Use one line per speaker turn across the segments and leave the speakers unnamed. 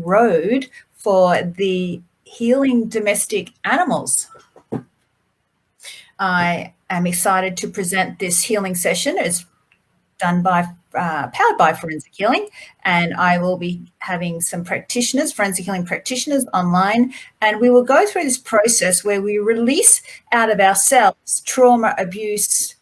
road for the healing domestic animals. I am excited to present this healing session. It's done by powered by Forensic Healing, and I will be having some practitioners, forensic healing practitioners online, and we will go through this process where we release out of ourselves trauma, abuse,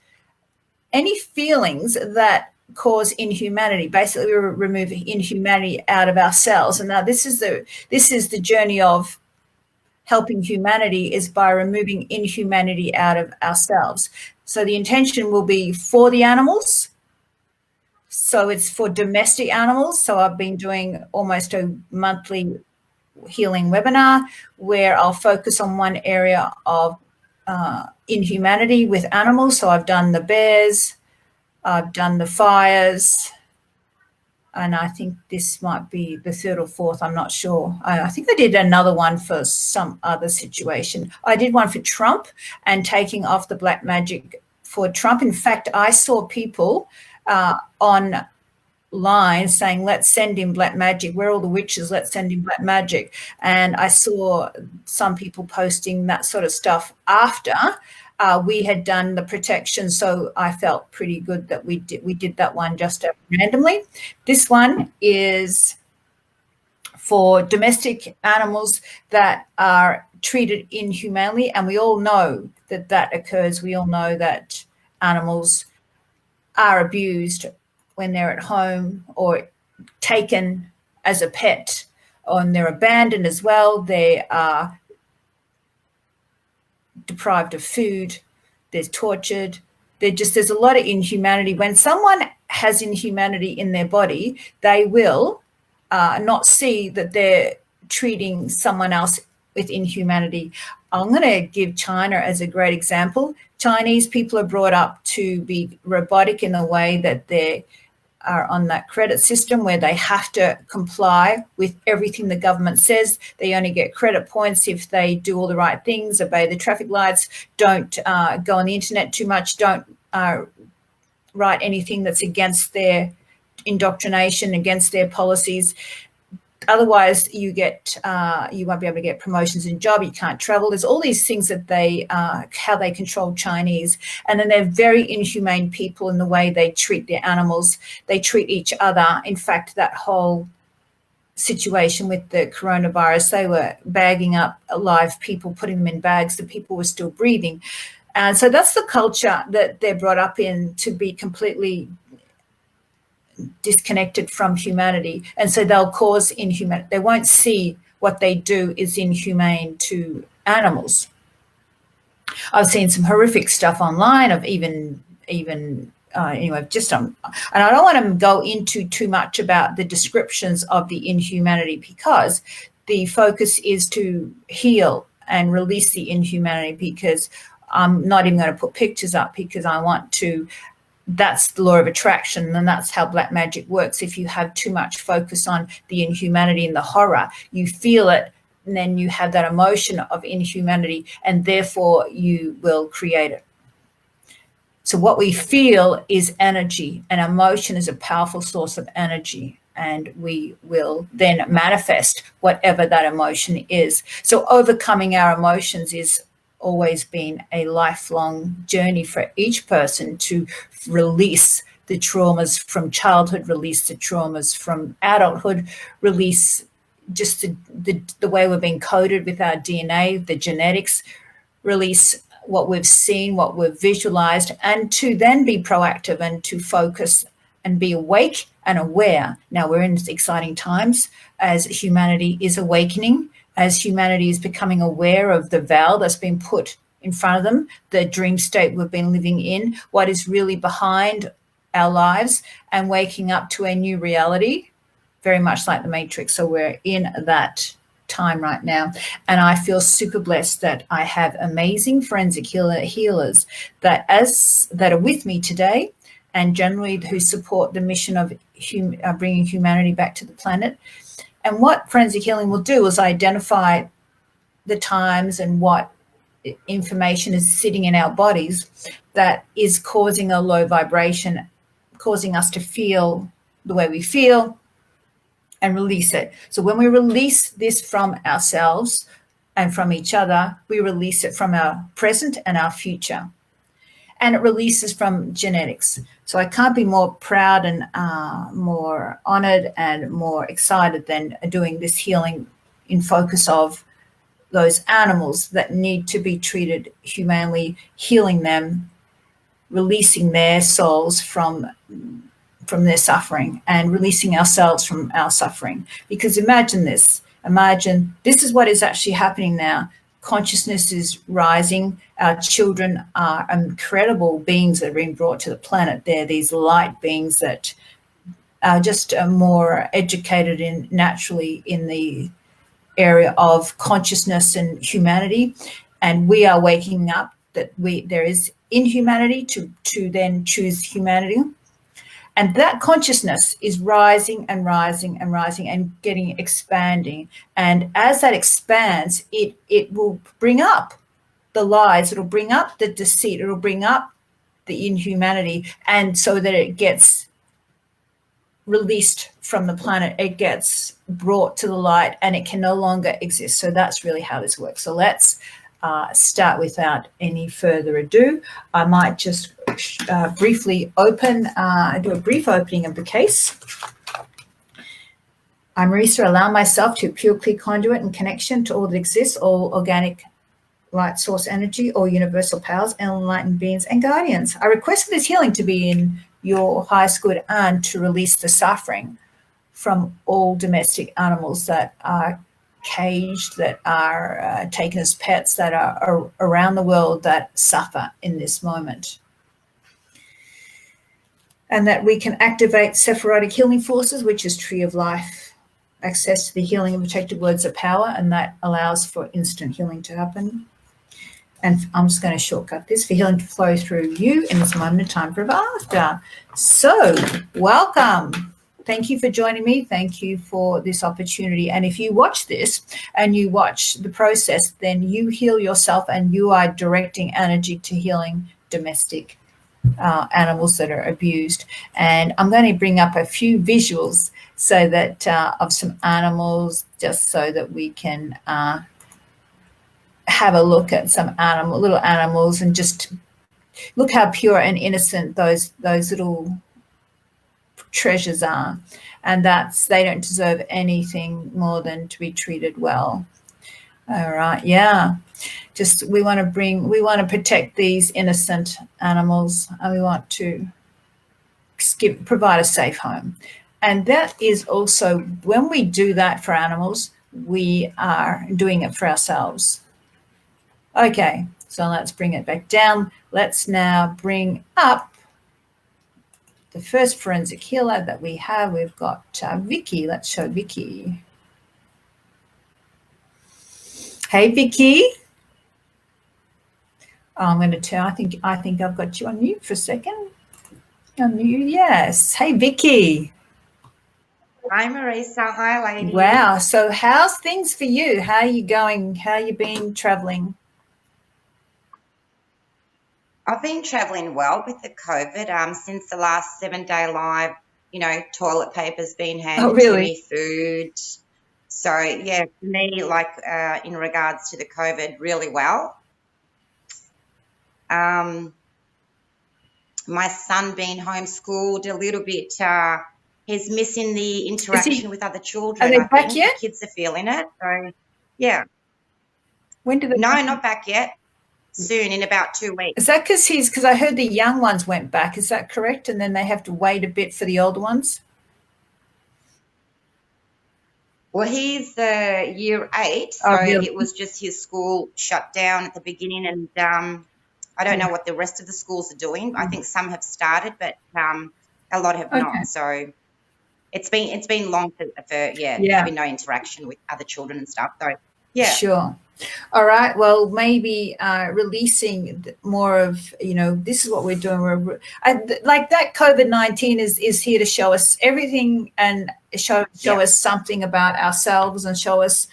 any feelings that cause inhumanity. Basically, we remove inhumanity out of ourselves. And now this is the journey of helping humanity, is by removing inhumanity out of ourselves. So the intention will be for the animals. So it's for domestic animals. So I've been doing almost a monthly healing webinar where I'll focus on one area of inhumanity with animals. So I've done the bears, I've done the fires, and I think this might be the third or fourth, I'm not sure. I think I did another one for some other situation. I did one for Trump and taking off the black magic for Trump. In fact, I saw people online saying, let's send him black magic. We're all the witches, let's send him black magic. And I saw some people posting that sort of stuff after we had done the protection. So I felt pretty good that we did that one just randomly. This one is for domestic animals that are treated inhumanely, and we all know that that occurs. We all know that animals are abused when they're at home or taken as a pet, and they're abandoned as well. They are deprived of food, they're tortured. There's a lot of inhumanity. When someone has inhumanity in their body, they will not see that they're treating someone else with inhumanity. I'm going to give China as a great example. Chinese people are brought up to be robotic in the way that they are on that credit system where they have to comply with everything the government says. They only get credit points if they do all the right things, obey the traffic lights, don't go on the internet too much, don't write anything that's against their indoctrination, against their policies. Otherwise, you won't be able to get promotions in job. You can't travel. There's all these things that how they control Chinese. And then they're very inhumane people in the way they treat their animals. They treat each other. In fact, that whole situation with the coronavirus, they were bagging up live people, putting them in bags. The people were still breathing. And so that's the culture that they're brought up in, to be completely disconnected from humanity, and so they'll cause inhumanity. They won't see what they do is inhumane to animals. I've seen some horrific stuff online of even anyway, just and I don't want to go into too much about the descriptions of the inhumanity, because the focus is to heal and release the inhumanity, because I'm not even going to put pictures up, because I want to. That's the law of attraction, and that's how black magic works. If you have too much focus on the inhumanity and the horror, you feel it, and then you have that emotion of inhumanity, and therefore you will create it. So what we feel is energy, and emotion is a powerful source of energy, and we will then manifest whatever that emotion is. So overcoming our emotions is always been a lifelong journey for each person, to release the traumas from childhood, release the traumas from adulthood, release just the way we're being coded with our DNA, the genetics, release what we've seen, what we've visualized, and to then be proactive and to focus and be awake and aware. Now we're in exciting times as humanity is awakening, as humanity is becoming aware of the veil that's been put in front of them, the dream state we've been living in, what is really behind our lives, and waking up to a new reality, very much like the Matrix. So we're in that time right now. And I feel super blessed that I have amazing forensic healers that are with me today, and generally who support the mission of bringing humanity back to the planet. And what forensic healing will do is identify the times and what information is sitting in our bodies that is causing a low vibration, causing us to feel the way we feel, and release it. So when we release this from ourselves and from each other, we release it from our present and our future. And it releases from genetics. So I can't be more proud and more honored and more excited than doing this healing in focus of those animals that need to be treated humanely, healing them, releasing their souls from their suffering and releasing ourselves from our suffering. Because imagine this is what is actually happening now. Consciousness is rising. Our children are incredible beings that are being brought to the planet. They're these light beings that are just more educated in naturally in the area of consciousness and humanity. And we are waking up that there is inhumanity to then choose humanity. And that consciousness is rising and rising and rising and expanding. And as that expands, it will bring up the lies, it'll bring up the deceit, it'll bring up the inhumanity, and so that it gets released from the planet, it gets brought to the light and it can no longer exist. So that's really how this works. So let's start without any further ado. I might just briefly do a brief opening of the case. I'm Marisa, allow myself to pure, clear conduit and connection to all that exists, all organic light source energy, all universal powers, enlightened beings and guardians. I request for this healing to be in your highest good and to release the suffering from all domestic animals that are caged, that are taken as pets, that are around the world that suffer in this moment. And that we can activate Sephirotic healing forces, which is Tree of Life, access to the healing and protected words of power, and that allows for instant healing to happen. And I'm just going to shortcut this for healing to flow through you in this moment of time for after. So, welcome. Thank you for joining me. Thank you for this opportunity. And if you watch this and you watch the process, then you heal yourself and you are directing energy to healing domestic animals that are abused. And I'm going to bring up a few visuals so that of some animals, just so that we can have a look at some little animals and just look how pure and innocent those little treasures are, and they don't deserve anything more than to be treated well. All right, yeah. Just we want to protect these innocent animals, and we want to provide a safe home. And that is also, when we do that for animals, we are doing it for ourselves. Okay, so let's bring it back down. Let's now bring up the first forensic healer that we have. We've got Vicky. Let's show Vicky. Hey, Vicky. I'm going to tell. I think I've got you on mute for a second. Unmute, yes. Hey, Vicky.
Hi, Marisa. Hi, lady.
Wow. So, how's things for you? How are you going? How you been traveling?
I've been traveling well with the COVID. Since the last 7-day live, toilet paper's been handed to me, food. So, yeah, for me, like in regards to the COVID, really well. My son being homeschooled a little bit, he's missing the interaction with other children.
Are they back yet?
The kids are feeling it. So, yeah.
When do they?
No, not back yet. Soon, in about 2 weeks.
Is that because I heard the young ones went back? Is that correct? And then they have to wait a bit for the older ones?
Well, he's year 8, so it was just his school shut down at the beginning, and I don't know what the rest of the schools are doing. I think some have started, but a lot have not. So it's been long for having no interaction with other children and stuff. So yeah,
sure. All right. Well, maybe releasing more of, this is what we're doing. Like that COVID-19 is here to show us everything and show us something about ourselves and show us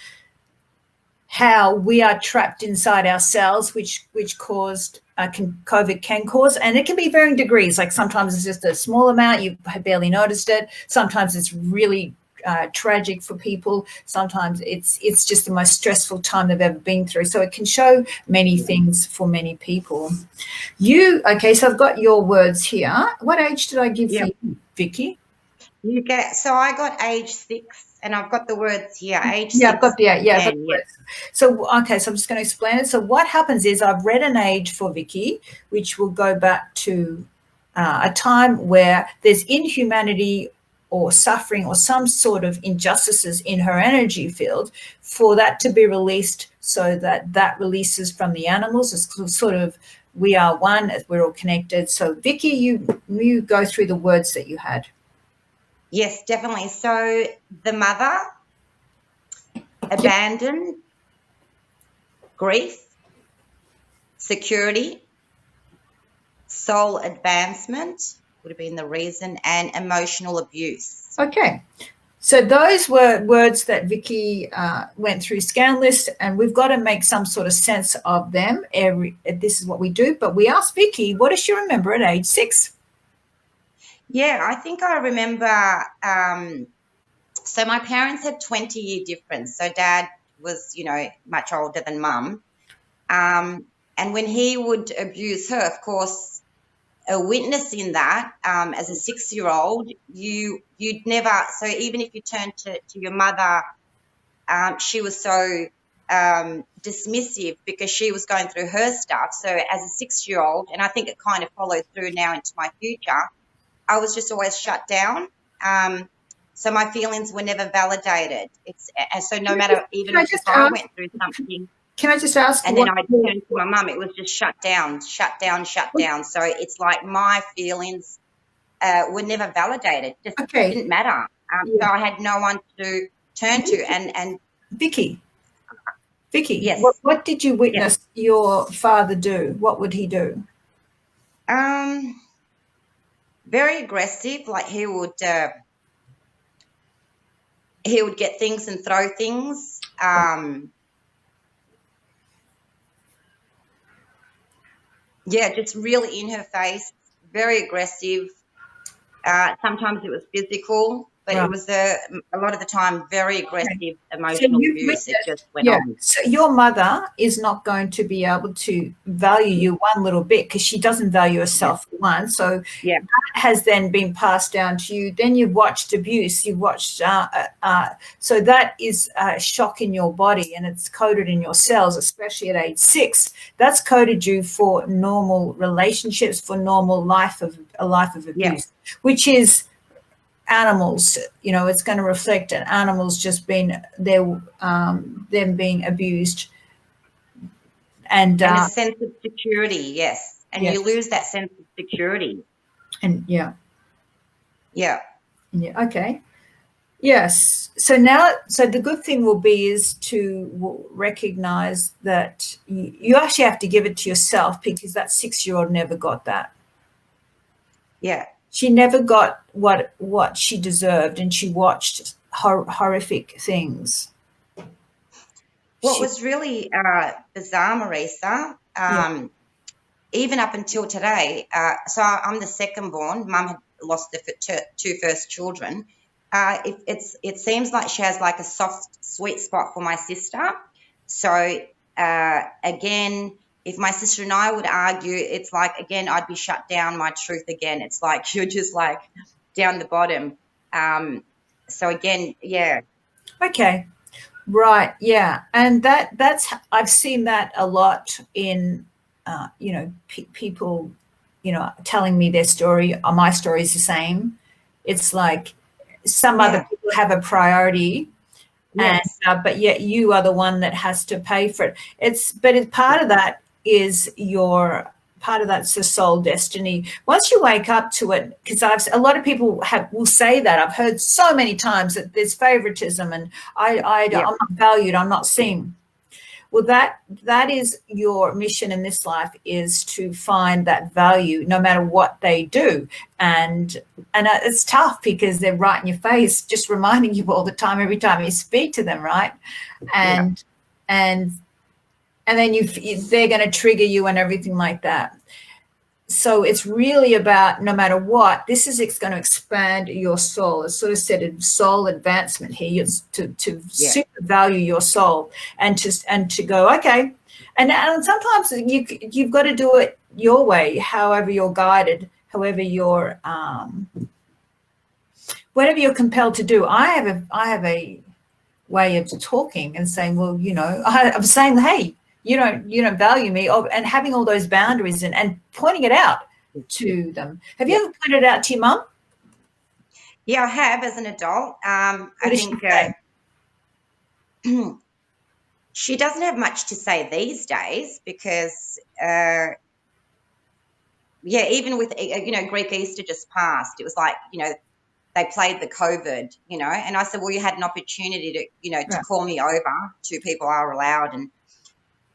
how we are trapped inside ourselves, which caused COVID can cause. And it can be varying degrees. Like sometimes it's just a small amount. You barely noticed it. Sometimes it's really tragic for people. Sometimes it's just the most stressful time they've ever been through. So it can show many things for many people. Okay, so I've got your words here. What age did I give you, Vicky?
So I got age 6, and I've got the words here, age 6.
Yeah, I've got the words. So, okay, so I'm just going to explain it. So what happens is I've read an age for Vicky, which will go back to a time where there's inhumanity or suffering or some sort of injustices in her energy field, for that to be released, so that releases from the animals. It's sort of, we are one, we're all connected. So Vicky, you go through the words that you had.
Yes, definitely. So the mother, abandoned, grief, security, soul advancement would have been the reason, and emotional abuse.
Okay. So those were words that Vicky went through scan list, and we've got to make some sort of sense of them. This is what we do, but we asked Vicky, what does she remember at age 6?
Yeah, I think I remember, so my parents had 20-year difference. So Dad was, much older than Mum. And when he would abuse her, of course, a witness in that, as a 6-year-old, you'd never, so even if you turned to your mother, she was so dismissive because she was going through her stuff. So as a 6-year-old, and I think it kind of followed through now into my future, I was just always shut down. So my feelings were never validated. So no matter, even if I went through something.
Can I just ask?
And then I turned to my mum, it was just shut down. So it's like my feelings were never validated. Just didn't matter. So I had no one to turn to. And
Vicky,
yes.
What did you witness your father do? What would he do?
Very aggressive. Like he would get things and throw things. Just really in her face, very aggressive. Sometimes it was physical, but it was a lot of the time very aggressive, emotional abuse. It just went on.
So your mother is not going to be able to value you one little bit, because she doesn't value herself for one. So that has then been passed down to you. Then you've watched abuse. You've watched, so that is a shock in your body, and it's coded in your cells, especially at age 6. That's coded you for normal relationships, for normal life of abuse, which is animals. It's going to reflect an animals just being them being abused, and
a sense of security. And you lose that sense of security.
And okay. Yes. So the good thing will be is to recognize that you actually have to give it to yourself, because that 6-year-old never got that. She never got what she deserved, and she watched horrific things.
What was really bizarre, Marisa, even up until today, so I'm the second born. Mum had lost the 2 first children. It seems like she has like a soft, sweet spot for my sister. So again, if my sister and I would argue, it's like, again, I'd be shut down, my truth again. It's like you're just like down the bottom. So again,
Okay. Right. Yeah. And that's I've seen that a lot in, people, telling me their story. My story is the same. It's like some other people have a priority. And, but yet you are the one that has to pay for it. But part of that is that's the soul destiny. Once you wake up to it, because a lot of people will say that. I've heard so many times that there's favoritism, and I'm not valued, I'm not seen. Well, that is your mission in this life, is to find that value no matter what they do. And it's tough, because they're right in your face, just reminding you all the time, every time you speak to them, right? And then they're going to trigger you and everything like that. so it's really about, no matter what, this is, it's going to expand your soul. It's sort of said in soul advancement here. It's to super value your soul and to go, okay. And sometimes you've got to do it your way, however you're guided, however you're whatever you're compelled to do. I have a way of talking and saying, well, I'm saying, hey, you don't value me, and having all those boundaries and pointing it out to them. Have you ever pointed it out to your mum?
Yeah, I have, as an adult. I think she doesn't have much to say these days because, even with, Greek Easter just passed, it was like, they played the COVID, and I said, well, you had an opportunity to, to call me over. 2 people are allowed. And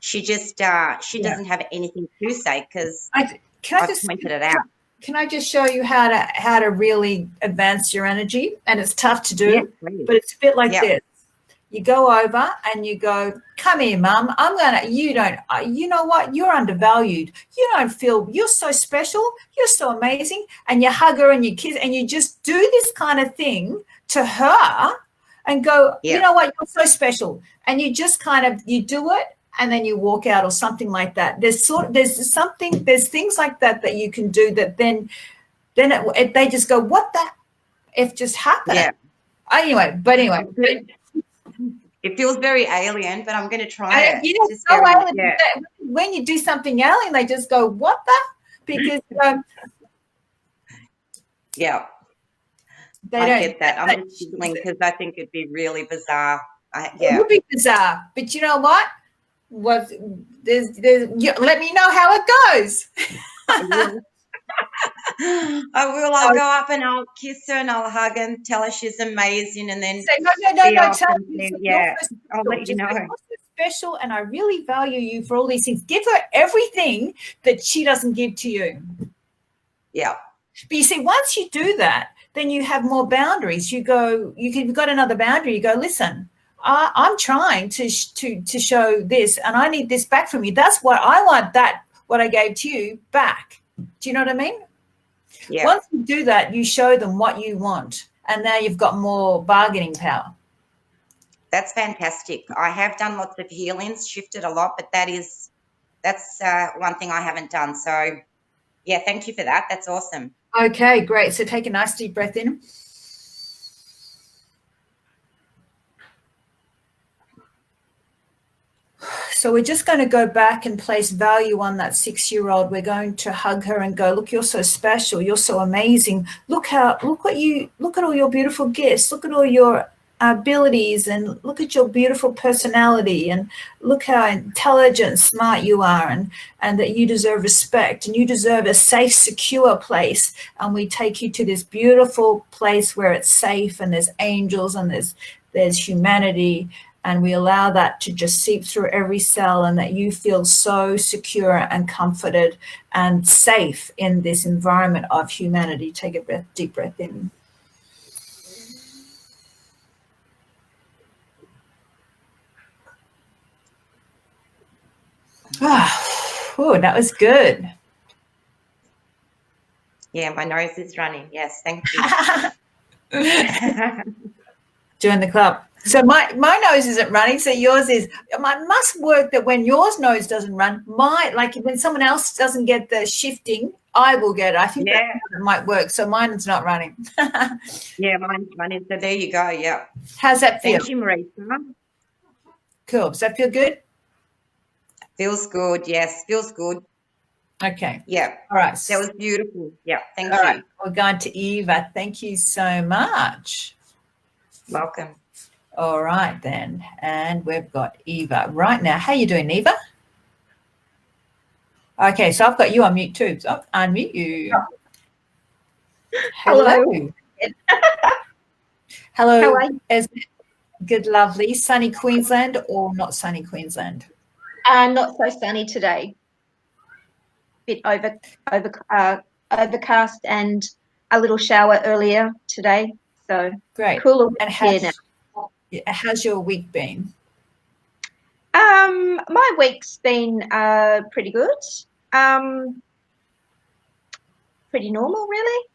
she just, she doesn't have anything to say because I pointed it out.
Can I just show you how to really advance your energy? And it's tough to do, but it's a bit like this. You go over and you go, come here, Mum. You know what? You're undervalued. You don't feel, you're so special. You're so amazing. And you hug her and you kiss, and you just do this kind of thing to her and go, you know what? You're so special. And you just you do it, and then you walk out or something like that. There's things like that you can do that then they just go, what the F just happened?
Yeah.
Anyway.
It feels very alien, but I'm going to try
it. When you do something alien, they just go, what the? Because
they don't get that. I'm just giggling because I think it'd be really bizarre.
It would be bizarre, but you know what? Let me know how it goes.
I will. I'll go up and I'll kiss her and I'll hug her and tell her she's amazing, and then
say, no.
I'll let you know.
You're so special, and I really value you for all these things. Give her everything that she doesn't give to you.
Yeah.
But you see, once you do that, then you have more boundaries. You've got another boundary. You go, listen, I'm trying to show this, and I need this back from you. That's what I want. What I gave to you back. Do you know what I mean?
Yeah.
Once you do that, you show them what you want, and now you've got more bargaining power.
That's fantastic. I have done lots of healings, shifted a lot, but that's one thing I haven't done. So, yeah, thank you for that. That's awesome.
Okay, great. So take a nice deep breath in. So we're just going to go back and place value on that 6-year-old. We're going to hug her and go, look, you're so special. You're so amazing. Look at all your beautiful gifts. Look at all your abilities, and look at your beautiful personality, and look how intelligent, smart you are, and that you deserve respect, and you deserve a safe, secure place. And we take you to this beautiful place where it's safe, and there's angels, and there's humanity. And we allow that to just seep through every cell, and that you feel so secure and comforted and safe in this environment of humanity. Take a deep breath in. Oh, that was good.
Yeah, my nose is running. Yes, thank you.
Join the club. So my nose isn't running, so yours is. It must work that when yours nose doesn't run, when someone else doesn't get the shifting, I will get it. I think that might work. So mine is not running.
Yeah, mine's running. So there you go. Yeah.
How's that feel?
Thank you, Marisa.
Cool. Does that feel good?
Feels good. Yes, feels good.
Okay.
Yeah.
All right.
That was beautiful. Yeah. Thank you.
Right. We're going to Eva. Thank you so much.
Welcome.
All right then, and we've got Eva right now. How you doing, Eva? Okay, so I've got you on mute too. So I'll unmute you.
Hello.
Hello.
How are you?
Is it good, lovely, sunny Queensland or not sunny Queensland?
Not so sunny today. Bit overcast and a little shower earlier today. So
great.
Cooler
and
here now.
How's your week been?
My week's been pretty good. pretty normal, really.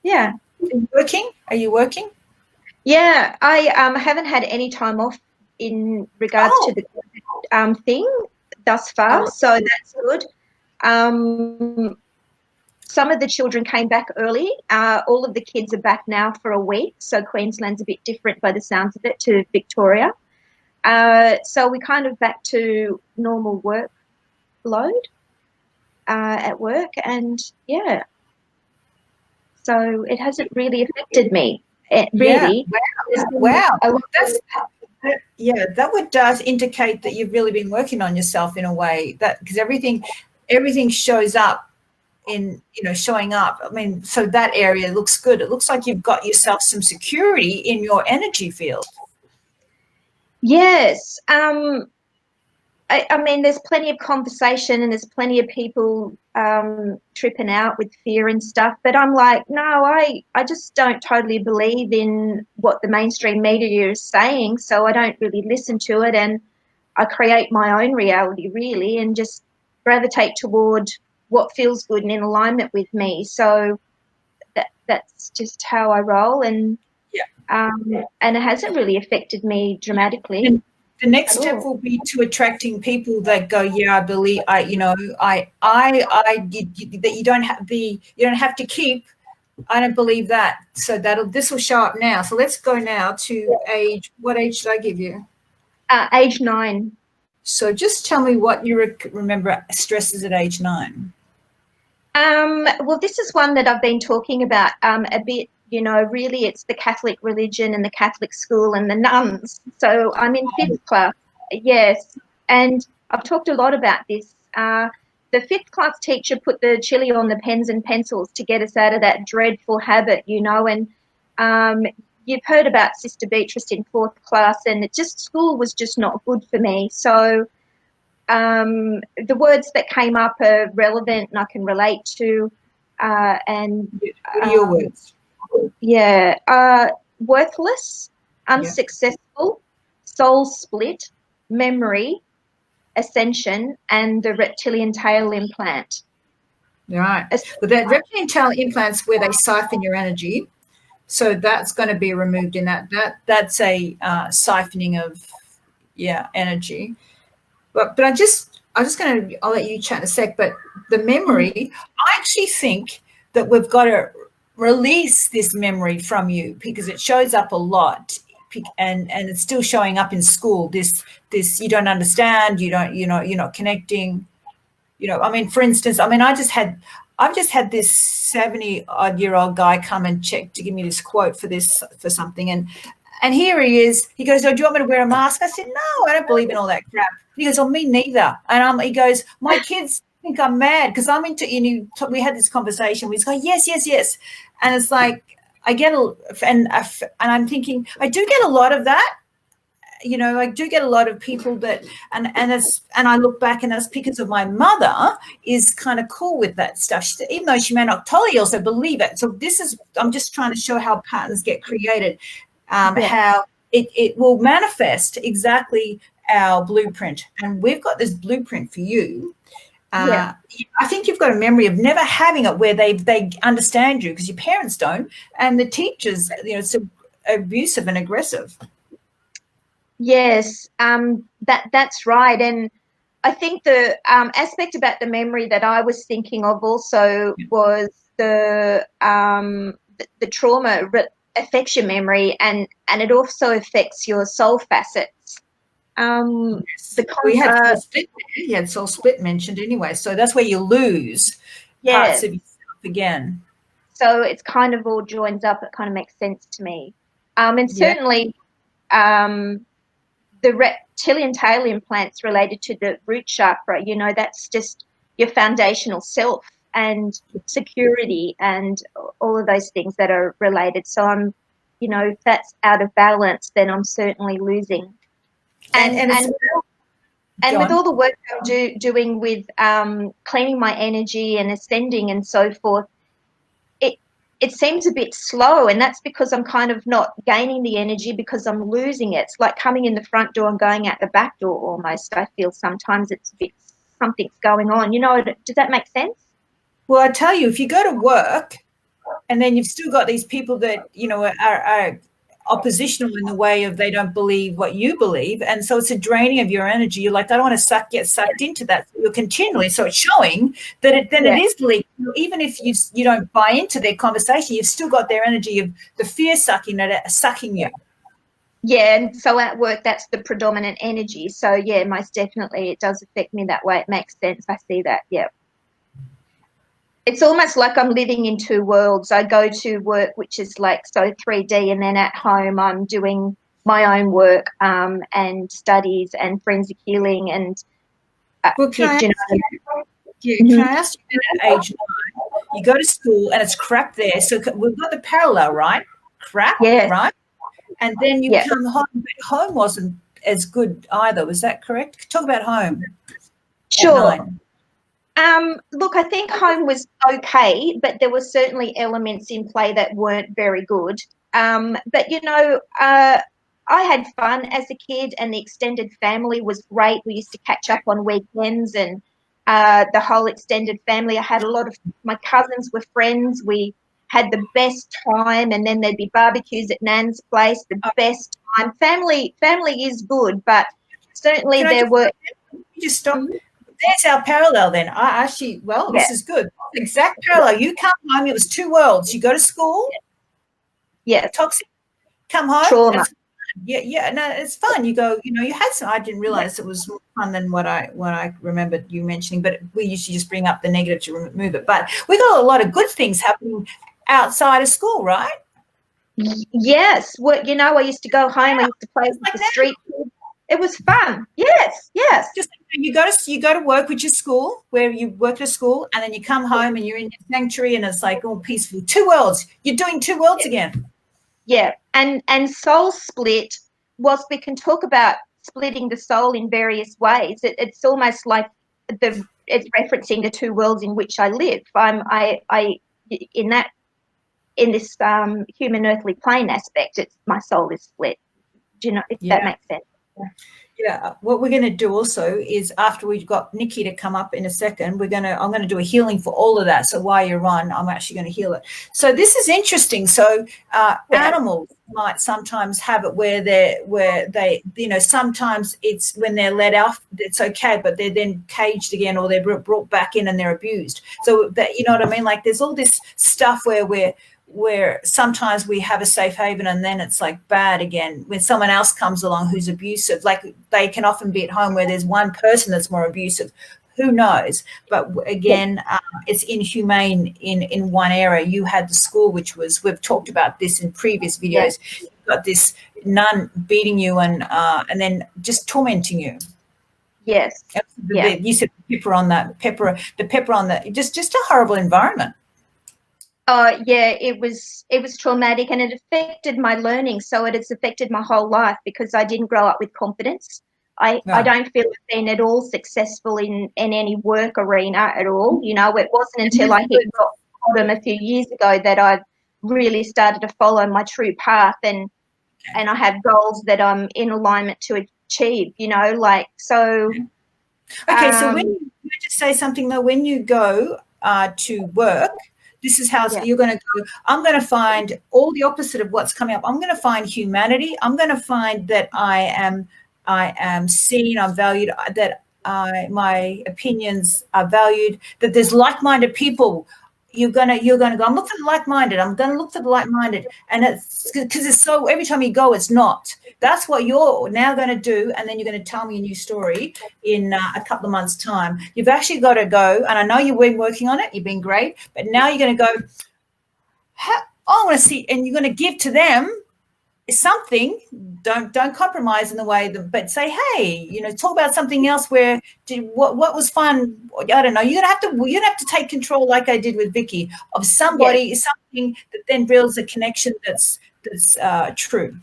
Yeah.
Are you working?
Yeah, I haven't had any time off in regards to the thing thus far, so that's good. Some of the children came back early. All of the kids are back now for a week, so Queensland's a bit different by the sounds of it to Victoria. So we're kind of back to normal workload at work, and yeah, so it hasn't really affected me. Really.
Wow. That would indicate that you've really been working on yourself in a way, that because everything shows up in, showing up. I mean, so that area looks good. It looks like you've got yourself some security in your energy field.
Yes. I mean, there's plenty of conversation and there's plenty of people tripping out with fear and stuff. But I'm like, no, I just don't totally believe in what the mainstream media is saying. So I don't really listen to it. And I create my own reality, really, and just gravitate toward what feels good and in alignment with me. So that's just how I roll. And and it hasn't really affected me dramatically.
And the next step will be to attracting people that go, yeah, I believe, that you don't have to keep. I don't believe that. So this will show up now. So let's go now to age. What age should I give you?
Age 9.
So just tell me what you remember stresses at age 9.
Well, this is one that I've been talking about a bit. Really it's the Catholic religion and the Catholic school and the nuns. So I'm in 5th class, yes. And I've talked a lot about this. The 5th class teacher put the chili on the pens and pencils to get us out of that dreadful habit, and you've heard about Sister Beatrice in 4th class, and school was just not good for me. So the words that came up are relevant and I can relate to. And
what are your words?
Yeah, worthless, unsuccessful, soul split, memory, ascension, and the reptilian tail implant.
Right. Well, that reptilian tail implant's where they siphon your energy. So that's going to be removed in that. That's a siphoning of energy. But I'll let you chat in a sec. But the memory, I actually think that we've got to release this memory from you because it shows up a lot, and it's still showing up in school. This you don't understand. You're not connecting. I mean, for instance, I've just had this 70-odd-year-old guy come and check to give me this quote for something, and here he is. He goes, "Oh, do you want me to wear a mask?" I said, "No, I don't believe in all that crap." He goes, "Oh, me neither." And he goes, "My kids think I'm mad because I'm into." We had this conversation. We just go, "Yes, yes, yes," and it's like and I'm thinking I do get a lot of that. I do get a lot of people that, and I look back, and that's because of my mother is kind of cool with that stuff. Even though she may not totally also believe it. So I'm just trying to show how patterns get created, how it will manifest exactly our blueprint. And we've got this blueprint for you. I think you've got a memory of never having it where they understand you because your parents don't, and the teachers, it's abusive and aggressive.
Yes, that's right. And I think the aspect about the memory that I was thinking of also was the trauma affects your memory, and it also affects your soul facets.
We had soul split. You had soul split mentioned anyway, so that's where you lose parts of yourself again.
So it's kind of all joins up. It kind of makes sense to me, and certainly. The reptilian tail implants related to the root chakra, that's just your foundational self and security and all of those things that are related. So I'm, if that's out of balance, then I'm certainly losing. And with all the work I'm doing with cleaning my energy and ascending and so forth, it seems a bit slow, and that's because I'm kind of not gaining the energy because I'm losing it. It's like coming in the front door and going out the back door almost. I feel sometimes it's a bit, something's going on. Does that make sense?
Well, I tell you, if you go to work and then you've still got these people that, you know, are oppositional in the way of they don't believe what you believe. And so it's a draining of your energy. You're like, I don't want to get sucked into that. So you're continually, so it's showing that it is belief. Even if you don't buy into their conversation, you've still got their energy of the fear sucking you.
Yeah, and so at work, that's the predominant energy. So, yeah, most definitely it does affect me that way. It makes sense. I see that, yeah. It's almost like I'm living in two worlds. I go to work, which is like so 3D, and then at home I'm doing my own work and studies and forensic healing. And,
well, can I ask you at age 9, you go to school and it's crap there. So we've got the parallel, right? Crap, right? And then you come home, but home wasn't as good either. Was that correct? Talk about home.
Sure. Look, I think home was okay, but there were certainly elements in play that weren't very good. But, you know, I had fun as a kid, and the extended family was great. We used to catch up on weekends, and the whole extended family. I had a lot of my cousins were friends. We had the best time, and then there'd be barbecues at Nan's place, the best time. Family is good, but certainly
just stop. There's our parallel then. I actually, this is good. Exact parallel. You come home, it was two worlds. You go to school.
Yeah.
Toxic. Come home.
Trauma.
No, it's fun. You go, you know, you had some, I didn't realize it was more fun than what I remembered you mentioning, but we used to just bring up the negative to remove it. But we got a lot of good things happening outside of school, right?
Yes. Well, you know, I used to go home, I used to play with the street kids. It was fun. Yes.
Just you go to work, which is school, where you work at school, and then you come home and you're in your sanctuary, and it's like all peaceful. Two worlds. You're doing two worlds again.
Yeah, and soul split. Whilst we can talk about splitting the soul in various ways, it's almost like it's referencing the two worlds in which I live. I in this human earthly plane aspect. It's my soul is split. Do you know if that makes sense?
Yeah, what we're going to do also is after we've got Nikki to come up in a second, I'm going to do a healing for all of that. So while you're on, I'm actually going to heal it. So this is interesting. So animals might sometimes have it where they, you know, sometimes it's when they're let off, it's okay, but they're then caged again, or they're brought back in and they're abused. So that, you know what I mean? Like there's all this stuff where sometimes we have a safe haven and then it's like bad again when someone else comes along who's abusive. Like they can often be at home where there's one person that's more abusive. Who knows? But again, it's inhumane in one area. You had the school, which was, we've talked about this in previous videos. You've got this nun beating you and then just tormenting you.
Yes.
You said the pepper on that, just a horrible environment.
Yeah, it was traumatic, and it affected my learning. So it has affected my whole life because I didn't grow up with confidence. I don't feel I've been at all successful in any work arena at all. You know, it wasn't until I hit rock bottom a few years ago that I've really started to follow my true path, and I have goals that I'm in alignment to achieve. You know, like so.
Okay, so when you just say something though, when you go to work. This is how you're going to go. I'm going to find all the opposite of what's coming up. I'm going to find humanity. I'm going to find that I am seen, I'm valued, that my opinions are valued, that there's like-minded people. You're going to go, I'm looking for the like-minded. I'm going to look for the like-minded. And it's because it's so, every time you go, it's not. That's what you're now going to do, and then you're going to tell me a new story in a couple of months' time. You've actually got to go, and I know you've been working on it. You've been great, but now you're going to go, I want to see, and you're going to give to them something. Don't compromise in the way but say, hey, you know, talk about something else where what was fun. I don't know. You're gonna have to take control, like I did with Vicky, of somebody, something that then builds a connection that's true.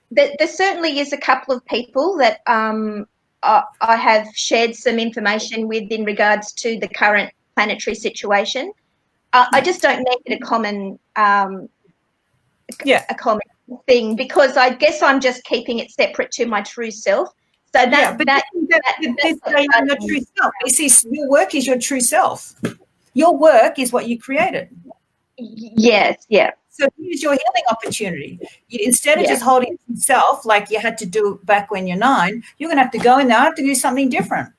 There certainly is a couple of people that I have shared some information with in regards to the current planetary situation. I just don't make it a common common thing, because I guess I'm just keeping it separate to my true self. So that's your true self.
You see, your work is your true self. Your work is what you created.
Yes, yeah.
So here's your healing opportunity. Instead of
Yeah.
just holding it to yourself like you had to do back when you're 9, you're going to have to go in there. I have to do something different.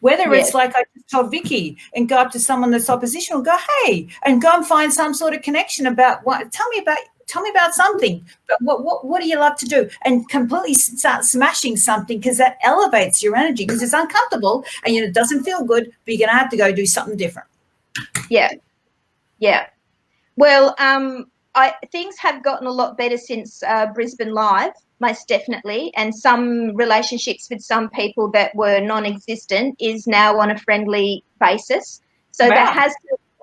Whether
Yes.
it's like I just told Vicky and go up to someone that's oppositional, go, hey, and go and find some sort of connection about what. Tell me about something. But what do you love to do? And completely start smashing something, because that elevates your energy, because it's uncomfortable and it doesn't feel good, but you're going to have to go do something different.
Yeah. Yeah. Well, things have gotten a lot better since Brisbane Live, most definitely, and some relationships with some people that were non-existent is now on a friendly basis. So
Wow.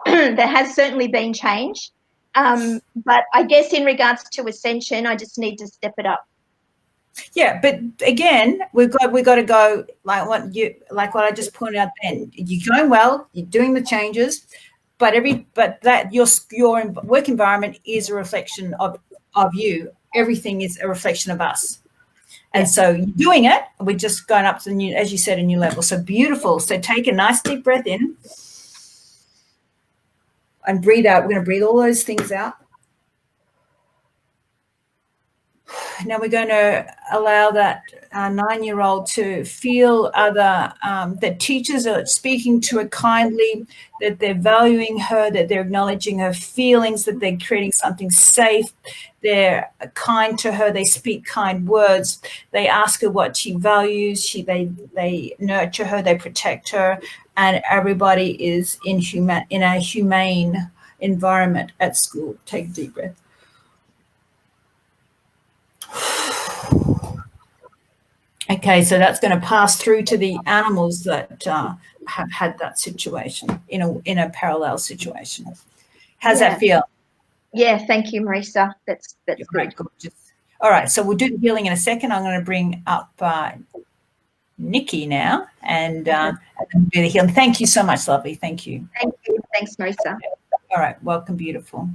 there has certainly been change. But I guess in regards to ascension, I just need to step it up.
Yeah, but again, we've got to go like what I just pointed out then. You're going well, you're doing the changes, but that your work environment is a reflection of you. Everything is a reflection of us. And so you're doing it. We're just going up to the new, as you said, a new level. So beautiful. So take a nice deep breath in and breathe out. We're going to breathe all those things out. Now we're going to allow that 9-year-old to feel that teachers are speaking to her kindly, that they're valuing her, that they're acknowledging her feelings, that they're creating something safe. They're kind to her. They speak kind words. They ask her what she values. They nurture her. They protect her, and everybody is in a humane environment at school. Take a deep breath. Okay, so that's going to pass through to the animals that have had that situation in a parallel situation. How's that feel?
Yeah, thank you, Marisa. That's
right, good. Gorgeous. All right, so we'll do the healing in a second. I'm going to bring up Nikki now and do the healing. Thank you so much, lovely. Thank you.
Thank you. Thanks, Marisa.
All right, welcome, beautiful.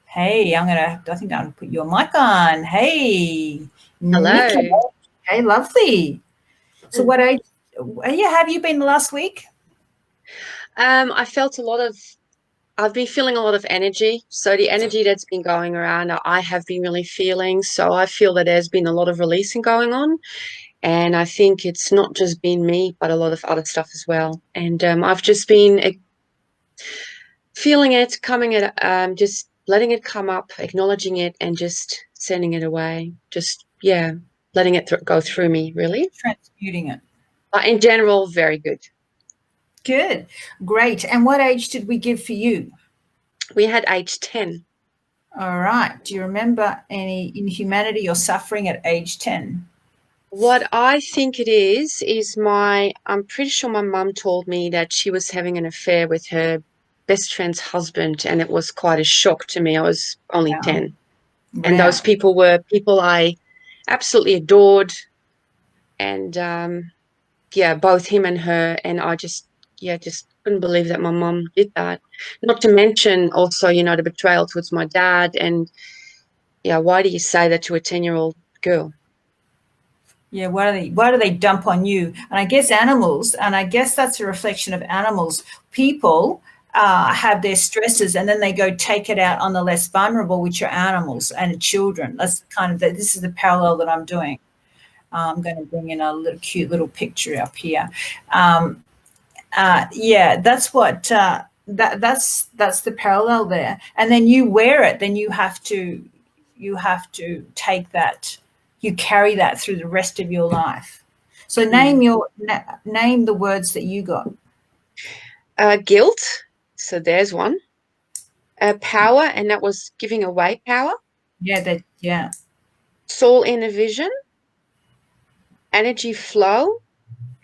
Hey, I think I'm going to put your mic on. Hey,
hello.
Nikki. Hey, lovely. So what age have you been last week?
I've been feeling a lot of energy. So the energy that's been going around, I have been really feeling. So I feel that there's been a lot of releasing going on. And I think it's not just been me, but a lot of other stuff as well. And I've just been feeling it, just letting it come up, acknowledging it, and just sending it away. Just, letting it go through me, really.
Transmuting it.
In general, very good.
Good. Great. And what age did we give for you?
We had age 10.
All right. Do you remember any inhumanity or suffering at age 10?
What I think it is I'm pretty sure my mum told me that she was having an affair with her best friend's husband, and it was quite a shock to me. I was only 10. And those people were people I absolutely adored. And both him and her, and I just couldn't believe that my mum did that. Not to mention also, the betrayal towards my dad. And why do you say that to a 10-year-old girl?
Yeah, why do they dump on you? And I guess animals, and I guess that's a reflection of animals. People have their stresses, and then they go take it out on the less vulnerable, which are animals and children. That's this is the parallel that I'm doing. I'm going to bring in a cute little picture up here. That's what that's the parallel there. And then you wear it. Then you have to take that. You carry that through the rest of your life. So name the words that you got.
Guilt. So there's one. Power, and that was giving away power.
Yeah.
Soul inner vision. Energy flow,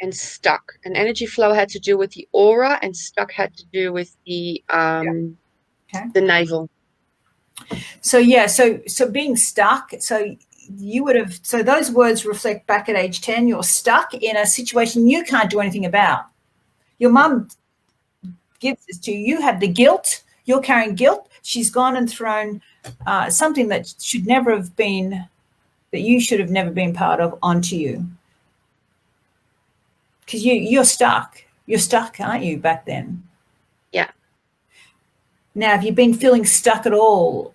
and stuck. And energy flow had to do with the aura, and stuck had to do with the navel.
So so being stuck. So you would have. So those words reflect back at age 10. You're stuck in a situation you can't do anything about. Your mum gives this to you. You have the guilt. You're carrying guilt. She's gone and thrown something that should never have been, that you should have never been part of, onto you. Because you're stuck. You're stuck, aren't you, back then?
Yeah.
Now, have you been feeling stuck at all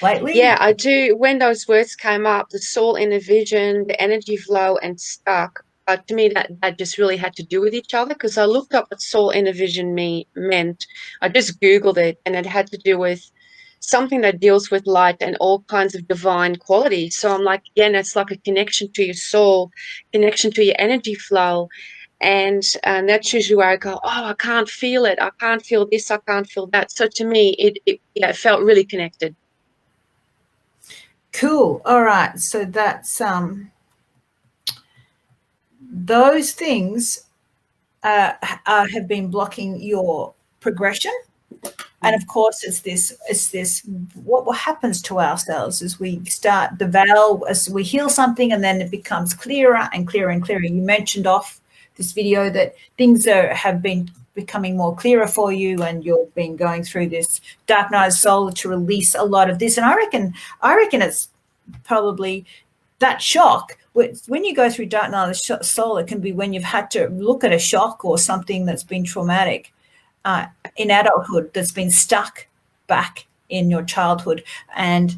lately?
Yeah, I do. When those words came up, the soul inner vision, the energy flow, and stuck, to me, that just really had to do with each other, because I looked up what soul inner vision meant. I just Googled it, and it had to do with something that deals with light and all kinds of divine qualities. So I'm like, again, it's like a connection to your soul, connection to your energy flow. And that's usually where I go, oh, I can't feel it. I can't feel this. I can't feel that. So to me, it felt really connected.
Cool. All right. So that's those things have been blocking your progression. And of course, it's this what happens to ourselves as we start the valve, as we heal something, and then it becomes clearer and clearer and clearer. You mentioned off this video that things have been becoming more clearer for you, and you've been going through this dark night of soul to release a lot of this. And I reckon it's probably that shock. When you go through dark night of soul, it can be when you've had to look at a shock or something that's been traumatic in adulthood, that's been stuck back in your childhood. And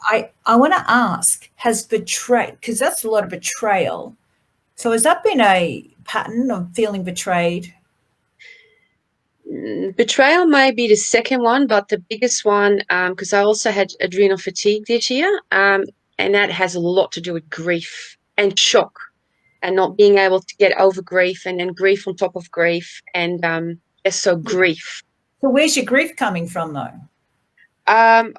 I want to ask, has betrayed, because that's a lot of betrayal. So has that been a pattern of feeling betrayed?
Betrayal may be the second one, but the biggest one, because I also had adrenal fatigue this year, and that has a lot to do with grief and shock and not being able to get over grief, and then grief on top of grief, and so grief.
So where's your grief coming from, though?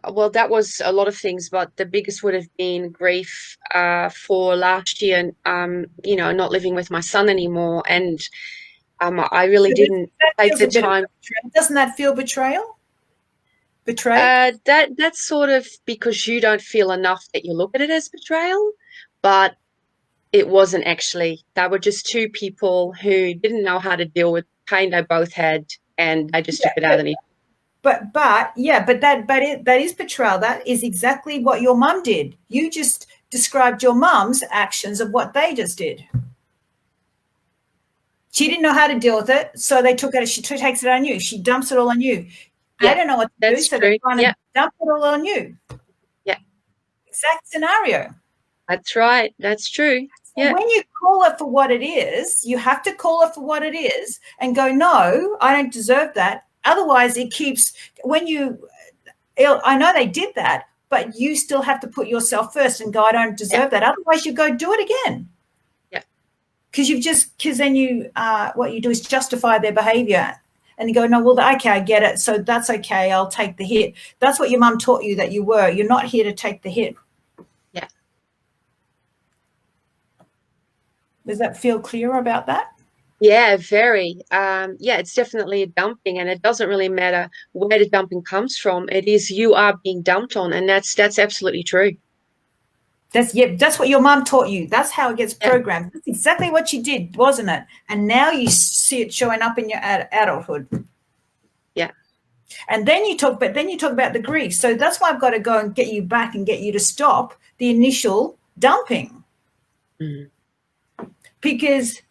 Well, that was a lot of things, but the biggest would have been grief for last year, not living with my son anymore, and I really didn't take the time.
Doesn't that feel betrayal? Betrayed?
That's sort of because you don't feel enough that you look at it as betrayal, but it wasn't actually. They were just two people who didn't know how to deal with pain they both had, and they just took it out on each.
But that is betrayal. That is exactly what your mum did. You just described your mum's actions of what they just did. She didn't know how to deal with it, so they took it. She takes it on you. She dumps it all on you.
Yeah,
I don't know what to do, so they're trying to dump it all on you.
Yeah.
Exact scenario.
That's right. That's true. Yeah.
When you call it for what it is, you have to call it for what it is and go, no, I don't deserve that. Otherwise, it keeps, I know they did that, but you still have to put yourself first and go, I don't deserve that. Otherwise, you go do it again.
Yeah.
Because then what you do is justify their behavior. And you go, no, well, okay, I get it. So that's okay. I'll take the hit. That's what your mum taught you that you were. You're not here to take the hit.
Yeah.
Does that feel clear about that?
Yeah, very. It's definitely a dumping, and it doesn't really matter where the dumping comes from. It is you are being dumped on, and that's absolutely true.
That's what your mum taught you. That's how it gets programmed. Yeah. That's exactly what she did, wasn't it? And now you see it showing up in your adulthood.
Yeah.
And then you talk about the grief. So that's why I've got to go and get you back and get you to stop the initial dumping.
Mm-hmm.
Because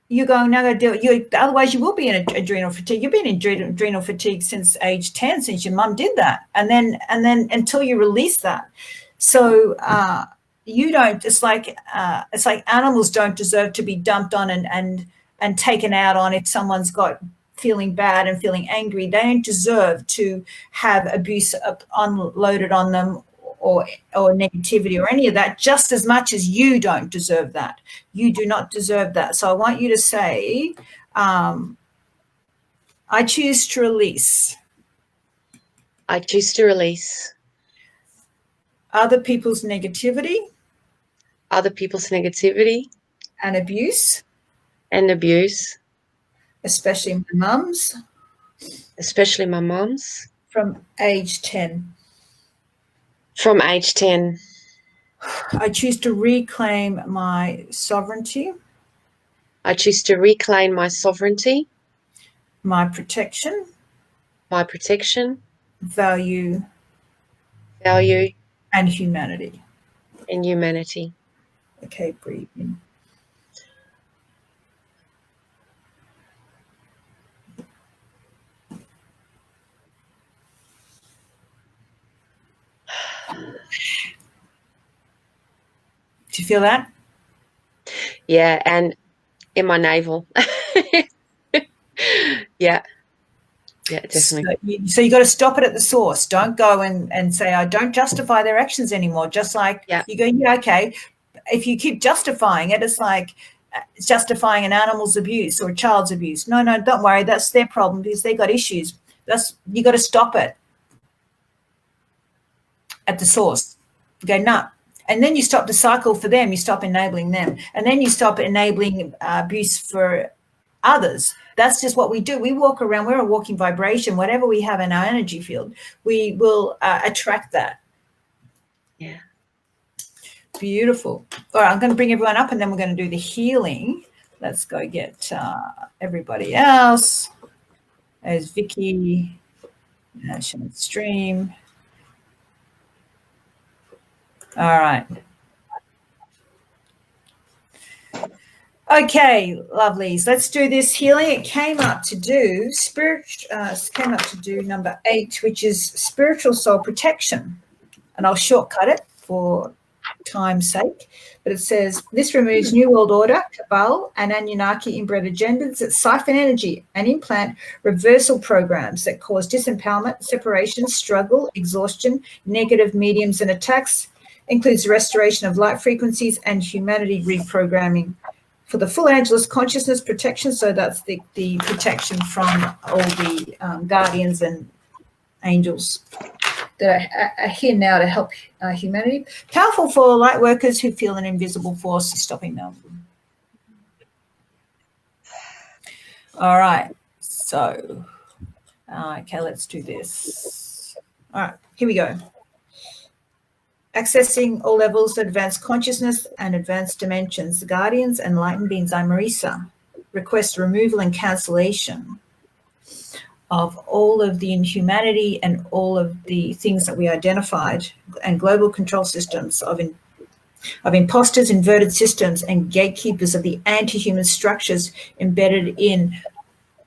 you're going, now to do it. Otherwise, you will be in adrenal fatigue. You've been in adrenal fatigue since age 10, since your mum did that. And then until you release that. So you don't. It's like animals don't deserve to be dumped on and taken out on. If someone's got feeling bad and feeling angry, they don't deserve to have abuse unloaded on them or negativity or any of that. Just as much as you don't deserve that. You do not deserve that. So I want you to say, I choose to release.
I choose to release.
Other people's negativity.
Other people's negativity.
And abuse.
And abuse.
Especially my mum's.
Especially my mum's.
From age 10.
From age 10.
I choose to reclaim my sovereignty.
I choose to reclaim my sovereignty.
My protection.
My protection.
Value.
Value.
And humanity.
And humanity.
Okay, breathe in. Do you feel that?
Yeah, and in my navel. Yeah. Yeah, definitely.
So you got to stop it at the source. Don't go and say, I don't justify their actions anymore. Just like you go, yeah, okay. If you keep justifying it, it's like justifying an animal's abuse or a child's abuse. No, don't worry. That's their problem because they got issues. You got to stop it at the source. You go, nah. And then you stop the cycle for them. You stop enabling them. And then you stop enabling abuse for others. That's just what we do. We walk around, we're a walking vibration. Whatever we have in our energy field, we will attract that.
Yeah.
Beautiful. All right, I'm going to bring everyone up and then we're going to do the healing. Let's go get everybody else. There's Vicky, National Stream. All right. Okay, lovelies. Let's do this healing. It came up to do number 8, which is spiritual soul protection. And I'll shortcut it for time's sake. But it says, this removes New World Order, Cabal, and Anunnaki inbred agendas that siphon energy and implant reversal programs that cause disempowerment, separation, struggle, exhaustion, negative mediums and attacks, includes restoration of light frequencies and humanity reprogramming for the full Angelus consciousness protection. So that's the protection from all the guardians and angels that are here now to help humanity. Powerful for light workers who feel an invisible force stopping them. All right. So, okay, let's do this. All right, here we go. Accessing all levels of advanced consciousness and advanced dimensions, the guardians and enlightened beings, I'm Marisa, request removal and cancellation of all of the inhumanity and all of the things that we identified and global control systems of imposters, inverted systems, and gatekeepers of the anti-human structures embedded in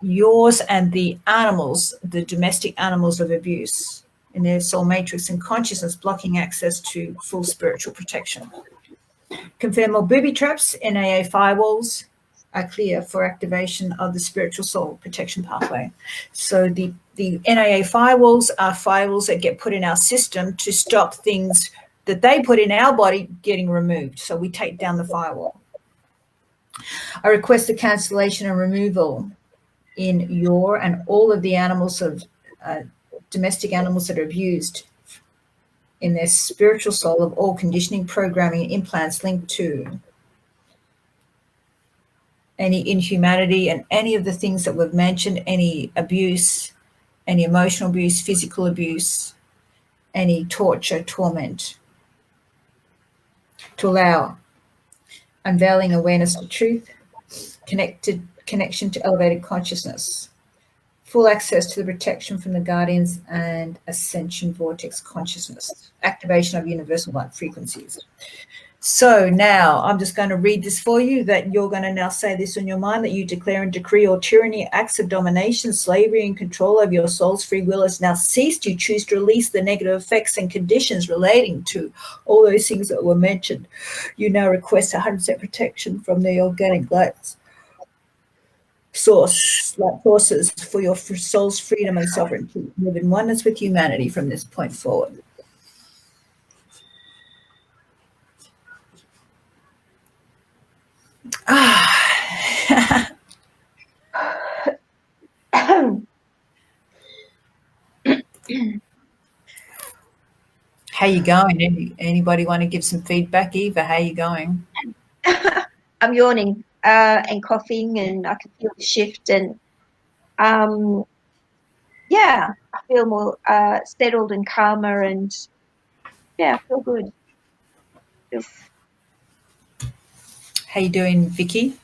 yours and the animals, the domestic animals of abuse, in their soul matrix and consciousness, blocking access to full spiritual protection. Confirm all booby traps, NAA firewalls are clear for activation of the spiritual soul protection pathway. So the NAA firewalls are firewalls that get put in our system to stop things that they put in our body getting removed. So we take down the firewall. I request the cancellation and removal in your and all of the animals of domestic animals that are abused in their spiritual soul of all conditioning, programming, and implants linked to any inhumanity and any of the things that we've mentioned, any abuse, any emotional abuse, physical abuse, any torture, torment, to allow unveiling awareness to truth, connection to elevated consciousness, full access to the protection from the guardians and ascension vortex consciousness, activation of universal light frequencies. So now I'm just going to read this for you, that you're going to now say this in your mind, that you declare and decree all tyranny, acts of domination, slavery, and control over your soul's free will has now ceased. You choose to release the negative effects and conditions relating to all those things that were mentioned. You now request 100% protection from the organic lights sources for your soul's freedom and sovereignty. Live in oneness with humanity from this point forward. How you going? Anybody want to give some feedback? Eva, how you going?
I'm yawning and coughing, and I can feel the shift, and yeah, I feel more settled and calmer, and yeah, I feel good.
How you doing, Vicky?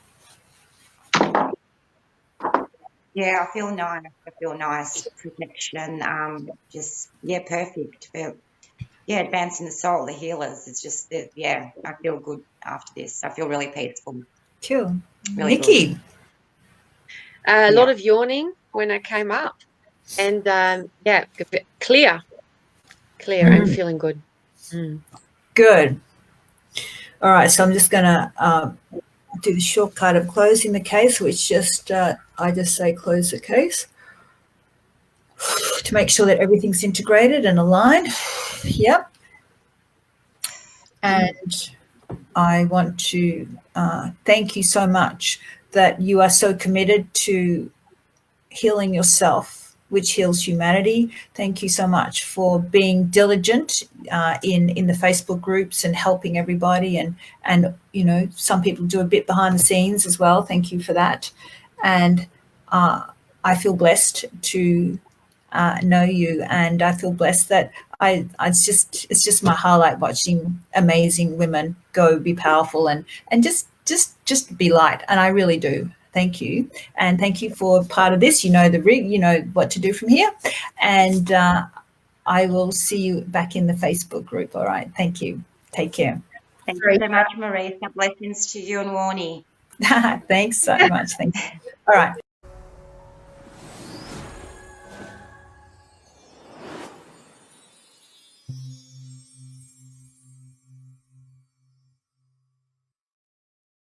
Yeah, I feel nice. Protection. Just perfect. Advancing the soul, the healers. It's just that, I feel good after this. I feel really peaceful.
Cool.
Really
Nikki?
good.
A lot of yawning when I came up, and clear and feeling good.
Good. All right, so I'm just going to do the shortcut of closing the case, which just I just say close the case to make sure that everything's integrated and aligned. Yep. And I want to thank you so much that you are so committed to healing yourself, which heals humanity. Thank you so much for being diligent in the Facebook groups and helping everybody. And you know, some people do a bit behind the scenes as well. Thank you for that. And I feel blessed to know you, and I feel blessed that it's just my highlight watching amazing women go be powerful and just be light. And I really do. Thank you. And thank you for part of this. You know the rig, you know what to do from here. And I will see you back in the Facebook group. All right. Thank you. Take care.
Thank you so much, Marie. Blessings to you and Warnie.
Thanks so much. Thank you. All right.